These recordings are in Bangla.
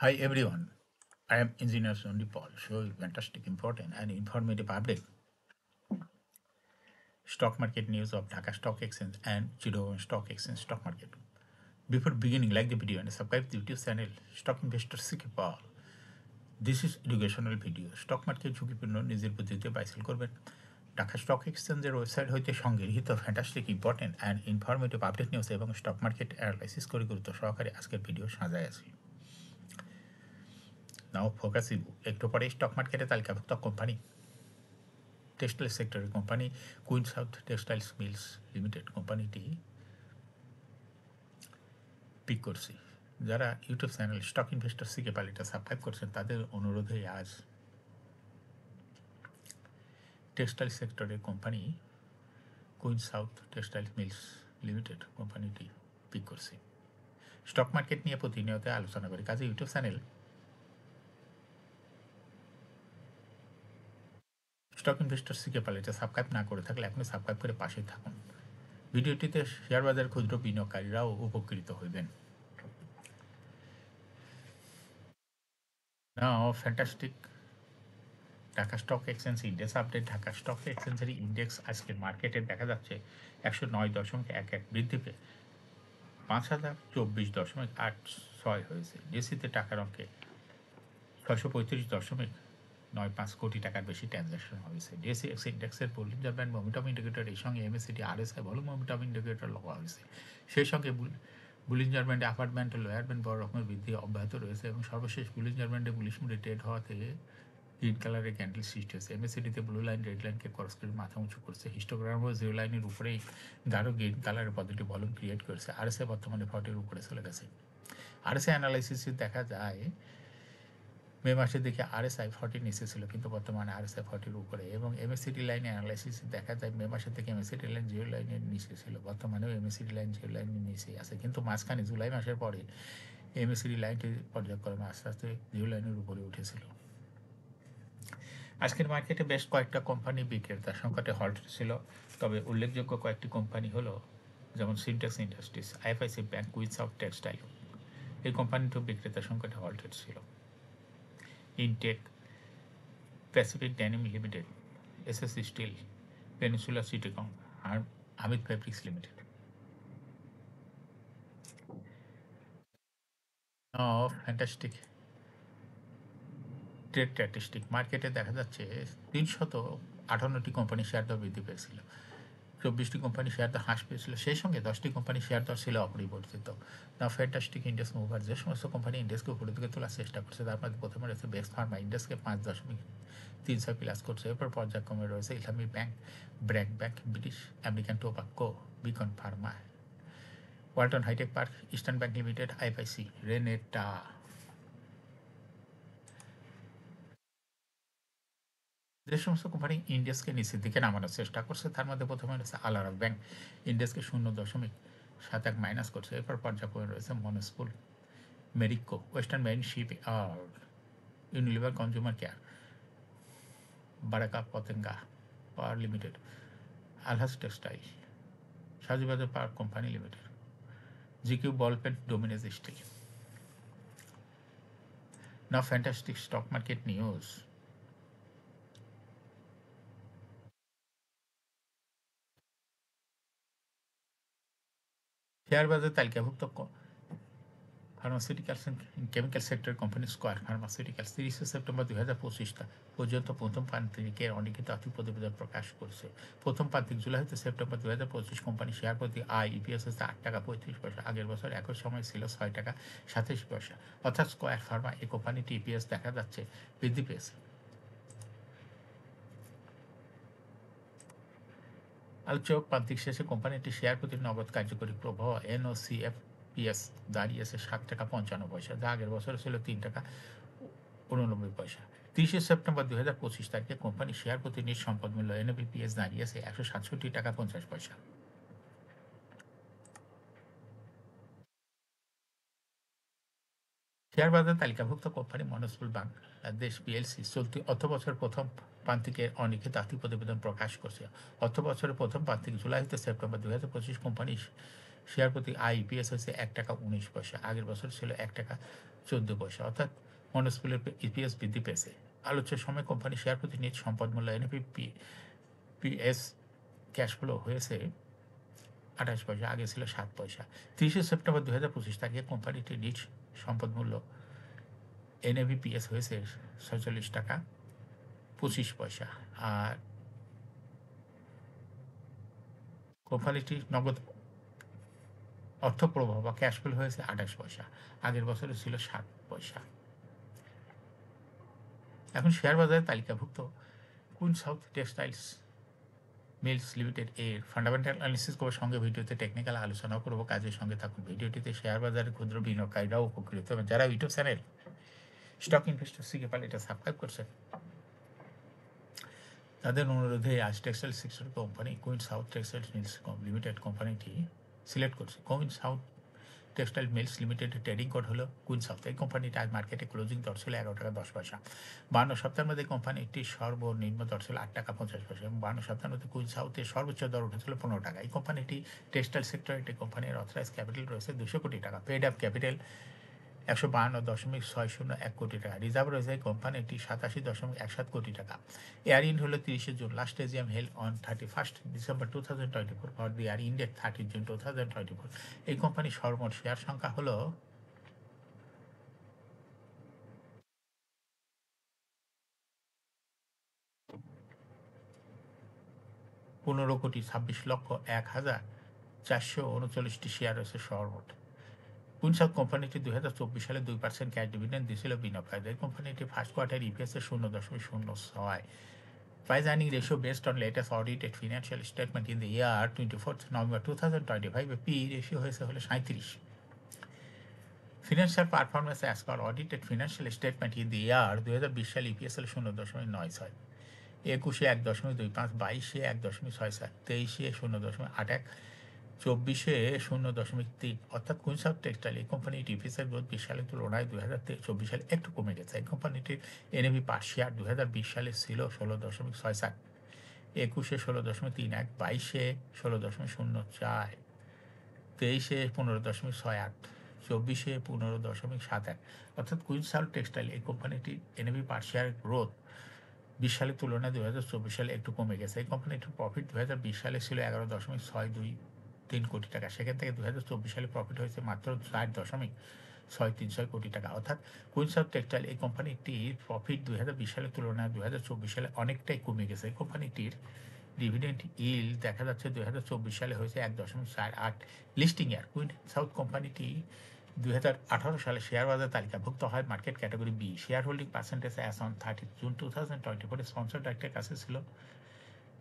Hi everyone, I am Engineer Sondi Paul, showing fantastic, important and informative update. Stock market news of Dhaka Stock Exchange and Chittagong Stock Exchange stock market. Before beginning, like the video and subscribe to the YouTube channel Stock Investor CK Paul. This is educational video. Stock market ঝুঁকিপূর্ণ নিজের বুদ্ধিতে বাইসেল করবেন ঢাকা স্টক এক্সচেঞ্জের ওয়েবসাইট হইতে সংগৃহীত fantastic important and informative update news এবং স্টক মার্কেট অ্যানালাইসিস করে গুরুত্ব সহকারে আজকের ভিডিও সাজায় আছে নাও ফোকাস দিব একটু পরে স্টক মার্কেটে তালিকাভুক্ত কোম্পানি টেক্সটাইল সেক্টরের company Queen South textiles mills limited কোম্পানিটি পিক করছে যারা YouTube channel stock investor CK পালিটা সাবস্ক্রাইব করছেন তাদের অনুরোধে আজ টেক্সটাইল সেক্টরের company Queen south textile mills limited কোম্পানিটি পিক করছে স্টক মার্কেট নিয়ে প্রতিনিয়ত আলোচনা করি কাজে YouTube channel stock investor CK পালিটা সাবস্ক্রাইব না করে থাকলে এখনই সাবস্ক্রাইব করে পাশেই থাকুন ভিডিওটিতে শেয়ার বাজার ক্ষুদ্র বিনিয়োগকারীরাও উপকৃত হইবেন now fantastic Dhaka stock exchange index update Dhaka stock এক্সচেঞ্জের ইন্ডেক্স আজকের মার্কেটে দেখা যাচ্ছে 109.11 বৃদ্ধি পেয়ে 5,024.86 হয়েছে ডিএসিতে টাকার অঙ্কে 635.95 কোটি টাকার বেশি ট্রানজ্যাকশন হয়েছে ডিএসি এক্স ইন্ডেক্সের বলিঞ্জার ব্যান্ড মোমেন্টাম ইন্ডিকেটর এই সঙ্গে MACD RSI volume momentum indicator লগা হয়েছে সেই সঙ্গে বুলিঞ্জার ব্যান্ডে আপার ব্যান্ড ও লোয়ার ব্যান্ড বড় রকমের বৃদ্ধি অব্যাহত রয়েছে এবং সর্বশেষ বুলিঞ্জার ব্যান্ডে বুলিশ মুডে ট্রেড হওয়া থেকে গ্রিন কালারের ক্যান্ডেল সৃষ্টি হয়েছে এমএসিডিতে ব্লু লাইন রেড লাইনকে ক্রস করে মাথা উঁচু করছে হিস্টোগ্রাম ও জিরো লাইনের উপরেই গাঢ় গ্রিন কালারের পজিটিভ ভলিউম ক্রিয়েট করেছে আরএসআই বর্তমানে 40-এর উপরে চলে গেছে আরএসআই অ্যানালাইসিসে দেখা যায় মে মাসের দিকে আরএসআই 40 নিচে ছিল কিন্তু বর্তমানে আরএসআই 40-এর উপরে এবং এমএসিডি লাইনে অ্যানালাইসিসে দেখা যায় মে মাসের থেকে এমএসিডি লাইন জিরো লাইনের নিচে ছিল বর্তমানেও এমএসিডি লাইন জিরো লাইনের নিচেই আছে কিন্তু মাঝখানে জুলাই মাসের পরে এমএসিডি লাইনটি পর্যায়ক্রমে আস্তে আস্তে জিরো লাইনের উপরে উঠেছিল আজকের মার্কেটে বেশ কয়েকটা কোম্পানি বিক্রেতার সংকটে হল্ট ছিল তবে উল্লেখযোগ্য কয়েকটি কোম্পানি হলো যেমন Sintex industries IFIC bank queen south textile এই কোম্পানিটিও বিক্রেতার সংকটে হল্টেড ছিল Intech Pacific denim limited SS steel peninsula সিটিকং আর আমিদ fabrics limited fantastic trade statistic মার্কেটে দেখা যাচ্ছে 358টি কোম্পানি শেয়ার দর বৃদ্ধি পেয়েছিল 24টি কোম্পানি শেয়ার দর হ্রাস পেয়েছিল সেই সঙ্গে 10টি কোম্পানি শেয়ার দর ছিল অপরিবর্তিত না ফ্যান্টাস্টিক ইন্ডেক্স মুভার যে সমস্ত কোম্পানি ইন্ডেক্সকে উপরের দিকে তোলার চেষ্টা করছে তার মধ্যে প্রথমে রয়েছে বেক্স ফার্মা ইন্ডেক্সকে 5.36 প্লাস করছে এরপর পর্যায়ক্রমে রয়েছে Islamic bank BRAC bank British American tobacco Beacon pharma Walton high tech park Eastern bank limited IFIC Renata যে সমস্ত কোম্পানি ইন্ডেক্সকে নিচের দিকে নামানোর চেষ্টা করছে তার মধ্যে প্রথমে রয়েছে আলারা ব্যাংক ইন্ডেক্সকে 0.71 মাইনাস করছে এরপর পর্যায়ক্রমে রয়েছে মনস্কুল মেরিকো ওয়েস্টার্ন মেরিন শিপ আর Unilever consumer care Baraka Patenga power limited Alhaj textile Sajibazar power company limited GQ ball pen Dominage steel now fantastic stock market news share বাজার তালিকাভুক্ত pharmaceuticals and chemical sector company Square pharmaceuticals 30 September 2025 পর্যন্ত প্রথম প্রান্তিকের অনেকে তাত্ত্বিক প্রতিবেদন প্রকাশ করছে প্রথম প্রান্তিক জুলাই হতে সেপ্টেম্বর 2025 কোম্পানি শেয়ার প্রতি ইপিএস হচ্ছে 8 টাকা 35 পয়সা আগের বছর একই সময় ছিল 6 টাকা 27 পয়সা অর্থাৎ স্কোয়ার ফার্মা এই কোম্পানিটি ইপিএস দেখা যাচ্ছে বৃদ্ধি পেয়েছে আলোচক প্রান্তিক শেষে কোম্পানিটি শেয়ার প্রতি নগদ কার্যকরী প্রবাহ এনওসিএফপিএস দাঁড়িয়েছে 7 টাকা 55 পয়সা যা আগের বছর ছিল 3 টাকা 89 পয়সা 30 সেপ্টেম্বর 2025 তারিখে কোম্পানি শেয়ার প্রতি নিট সম্পদ মূল্য এনএবিপিএস দাঁড়িয়েছে 167 টাকা 50 পয়সা শেয়ার বাজার তালিকাভুক্ত কোম্পানি মনস্কুল বাংলাদেশ পিএলসি চলতি অর্থবছর প্রথম প্রান্তিকের অনেকে তাত্ত্বিক প্রতিবেদন প্রকাশ করছে অর্থবছরের প্রথম প্রান্তিক জুলাই হতে সেপ্টেম্বর 2025 কোম্পানি শেয়ার প্রতি ইপিএস হয়েছে 1 টাকা 19 পয়সা, আগের বছর ছিল 1 টাকা 14 পয়সা, অর্থাৎ মনোস্পিলের ইপিএস বৃদ্ধি পেয়েছে। আলোচ্য সময় কোম্পানি শেয়ার প্রতি নিজ সম্পদ মূল্য পিএস ক্যাশ ফ্লো হয়েছে 28 পয়সা, আগে ছিল 7 পয়সা। 30 সেপ্টেম্বর 2025 তারিখে কোম্পানিটির নিজ সম্পদ মূল্য এনএভিপিএস হয়েছে 46 টাকা 25 পয়সা, আর কোম্পানিটির নগদ অর্থ প্রবাহ বা ক্যাশ ফ্লো হয়েছে 28 পয়সা, আগের বছরে ছিল 7 পয়সা। এখন শেয়ার বাজারে তালিকাভুক্ত Queen South textiles mills limited এর ফান্ডামেন্টাল অ্যানালিসিস করার সঙ্গে ভিডিওতে টেকনিক্যাল আলোচনা করবো। কাজের সঙ্গে থাকুন। ভিডিওটিতে শেয়ার বাজারে ক্ষুদ্র বিনিয়োগকারীরাও উপকৃত হবেন। যারা ইউটিউব চ্যানেল স্টক ইনভেস্টর সিকেপাল এটা সাবস্ক্রাইব করছেন, তাদের অনুরোধে আজ textile sector company Queen south textile mills limited কোম্পানিটি সিলেক্ট করছে। কুইন সাউথ টেক্সটাইল মিলস লিমিটেডের ট্রেডিং কোড হলো কুইন সাউথ। এই কোম্পানিটি আজ মার্কেটে ক্লোজিং দর ছিল 11 টাকা 10 পয়সা। 52 সপ্তাহের মধ্যে কোম্পানিটির সর্বনিম্ন দর ছিল 8 টাকা 50 পয়সা এবং 52 সপ্তাহের মধ্যে কুইন সাউথের সর্বোচ্চ দর উঠেছিল 15 টাকা। এই কোম্পানিটি টেক্সটাইল সেক্টর একটি কোম্পানির অথরাইজ ক্যাপিটাল রয়েছে 200 কোটি টাকা। পেড আপ ক্যাপিটাল 152.601 কোটি টাকা। রিজার্ভ রয়েছে কোম্পানিটি 87.17 কোটি টাকা। এয়ার ইন্ড হলো 30 June. Last AGM held on 31 December 2024 for the year ended 30 June 2024। এই কোম্পানির সর্বমোট শেয়ার সংখ্যা হলো 15,26,01,439টি শেয়ার রয়েছে সর্বমোট। কুইন সাউথ কোম্পানিটি 2024 সালে 2% ক্যাশ ডিভিডেন্ড দিয়েছিল বিনিয়োগকারীদের। কোম্পানিটি first quarter EPS 0.06। Price earning ratio based on latest audited financial statement in the year 24 November 2025 P ratio হয়েছে হলো 37। Financial performance as per audited financial statement in the year 2020 সালে ইপিএস হলো 0.96, 21-এ 1.25, 22-এ 1.67, 23-এ 0.81, 24-এ 0.3। অর্থাৎ কুইন সাউথ টেক্সটাইল এই কোম্পানিটি ইপিএসের গ্রোথ 20 সালের তুলনায় 2024 সালে একটু কমে গেছে। এই কোম্পানিটির এনএভি পার শেয়ার 2020 সালে ছিল 16.67, 21-এ 16.31, 22-এ 16.04, 23-এ 15.68, 24-এ 15.71। অর্থাৎ কুইন সাউথ টেক্সটাইল এই কোম্পানিটির এনএভি পার শেয়ার গ্রোথ 20 সালের তুলনায় 2024 সালে একটু কমে গেছে। এই কোম্পানিটির প্রফিট 2020 সালে ছিল 11.623 কোটি টাকা, সেখান থেকে 2024 সালে প্রফিট হয়েছে মাত্র 4.636 কোটি টাকা। অর্থাৎ কুইন সাউথ টেক্সটাইল এই কোম্পানিটির প্রফিট 2020 সালের তুলনায় 2024 সালে অনেকটাই কমে গেছে। এই কোম্পানিটির ডিভিডেন্ড ইল্ড দেখা যাচ্ছে 2024 সালে হয়েছে 1.48। লিস্টিং ইয়ার কুইন সাউথ কোম্পানিটি 2018 সালে শেয়ার বাজার তালিকাভুক্ত হয় market category B. Share holding percentage as on 30 June 2024 sponsor ডাইরেক্টের কাছে ছিল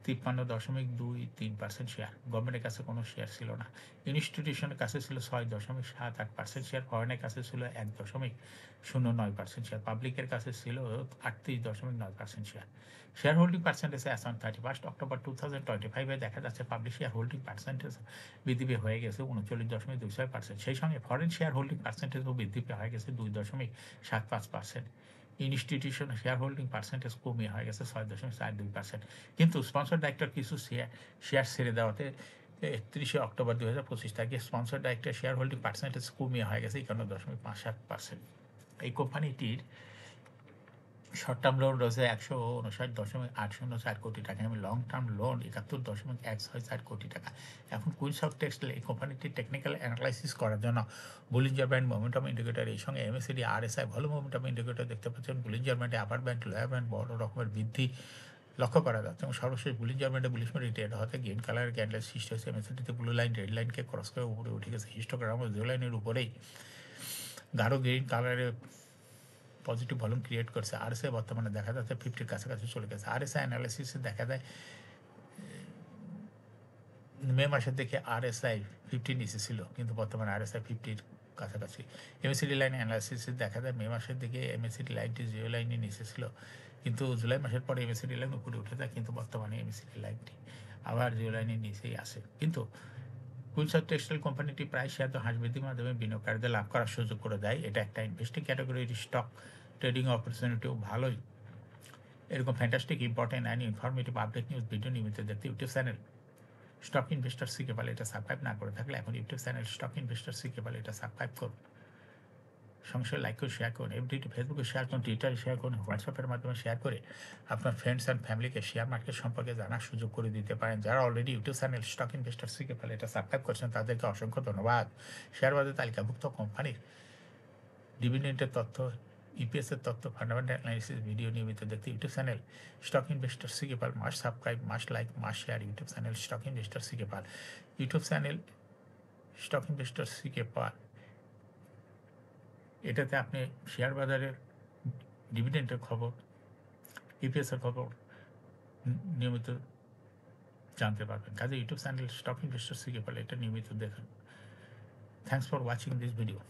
53.23% শেয়ার। গভর্নমেন্টের কাছে কোনো শেয়ার ছিল না। ইনস্টিটিউশনের কাছে ছিল 6.78% শেয়ার। ফরেনের কাছে ছিল 1.09% শেয়ার। পাবলিকের কাছে ছিল 38.9% share. Share holding percentage as on 31 October 2025 দেখা যাচ্ছে পাবলিক শেয়ার হোল্ডিং পার্সেন্টেজ বৃদ্ধি হয়ে গেছে 39.26%। সেই সঙ্গে ফরেন শেয়ার হোল্ডিং পার্সেন্টেজও বৃদ্ধি হয়ে গেছে 2.75%। ইনস্টিটিউশন শেয়ার হোল্ডিং পার্সেন্টেজ কমিয়ে হয়ে গেছে 6.42%। কিন্তু স্পন্সর ডাইরেক্টর কিছু শেয়ার ছেড়ে দেওয়াতে 31 অক্টোবর 2025 তারিখে sponsor director share holding percentage কমিয়ে হয়ে গেছে 51.57%। এই কোম্পানিটির শর্ট টার্ম লোন রয়েছে 159.804 কোটি টাকা এবং লং টার্ম লোন 71.164 কোটি টাকা। এখন কুইন সাউথ টেক্সটাইল এই কোম্পানিটির টেকনিক্যাল অ্যানালাইসিস করার জন্য বুলিঞ্জার ব্যান্ড মোমেন্টাম ইন্ডিকেটর এই সঙ্গে এমএসিডি আরএসআই ভালো মোমেন্টাম ইন্ডিকেটর দেখতে পাচ্ছেন। বুলিঞ্জার ব্যান্ডে আপার ব্যান্ড লোয়ার ব্যান্ড বড় রকমের বৃদ্ধি লক্ষ্য করা যাচ্ছে এবং সর্বশেষ বুলিঞ্জার ব্যান্ডে বুলিশ রিটেড হতে গ্রিন কালারের ক্যান্ডেল সৃষ্টি হয়েছে। এমএসিডিতে ব্লু লাইন রেড লাইনকে ক্রস করে উপরে উঠে গেছে। হিস্টোগ্রাম জিরো লাইনের উপরেই গাঢ় গ্রিন কালারের পজিটিভ ভলিউম ক্রিয়েট করছে। আরএসআই বর্তমানে দেখা যাচ্ছে 50-র কাছাকাছি চলে গেছে। আরএসআই অ্যানালাইসিসে দেখা যায় মে মাসের দিকে আরএসআই 50 নিচে ছিল, কিন্তু বর্তমানে আরএসআই 50-র কাছাকাছি। এমএসিডি লাইন অ্যানালাইসিসে দেখা যায় মে মাসের দিকে এমএসিডি লাইনটি জিরো লাইনের নিচে ছিল, কিন্তু জুলাই মাসের পরে এমএসিডি লাইন উপরে উঠে যায়, কিন্তু বর্তমানে এমএসিডি লাইনটি আবার জিরো লাইনের নিচেই আছে। কিন্তু কুইন সাউথ টেক্সটাইল কোম্পানিটি প্রায় শেয়ার হ্রাস বৃদ্ধির মাধ্যমে বিনিয়োগকারীদের লাভ করার সুযোগ করে দেয়। এটা একটা ইনভেস্টিং ক্যাটাগরির স্টক ট্রেডিং অপরচুনিটিও ভালোই। এরকম fantastic important and informative update news video নিয়মিত দেখতে YouTube channel stock investor CK পালে এটা সাবস্ক্রাইব না করে থাকলে এখন YouTube channel stock investor CK পালে এটা সাবস্ক্রাইব করুন, সঙ্গে লাইক করে শেয়ার করুন, এফডিটি ফেসবুকে শেয়ার করুন, টুইটারে শেয়ার করুন, হোয়াটসঅ্যাপের মাধ্যমে শেয়ার করে আপনার ফ্রেন্ডস অ্যান্ড ফ্যামিলিকে শেয়ার মার্কেট সম্পর্কে জানার সুযোগ করে দিতে পারেন। যারা already YouTube channel stock investor CK পালে এটা সাবস্ক্রাইব করছেন তাদেরকে অসংখ্য ধন্যবাদ। শেয়ার বাজারে তালিকাভুক্ত কোম্পানির ডিভিডেন্ডের তথ্য, ইপিএসের তথ্য, ফান্ডামেন্টাল অ্যানালিসিস ভিডিও নিয়মিত দেখতে YouTube channel stock investor CK Pal must subscribe, must like, must share YouTube channel stock investor CK Pal. YouTube channel stock investor CK Pal, এটাতে আপনি শেয়ার বাজারের ডিভিডেন্ডের খবর, ইপিএসের খবর নিয়মিত জানতে পারবেন। কাজে YouTube channel stock investor CK পাল এটা নিয়মিত দেখুন। Thanks for watching this video.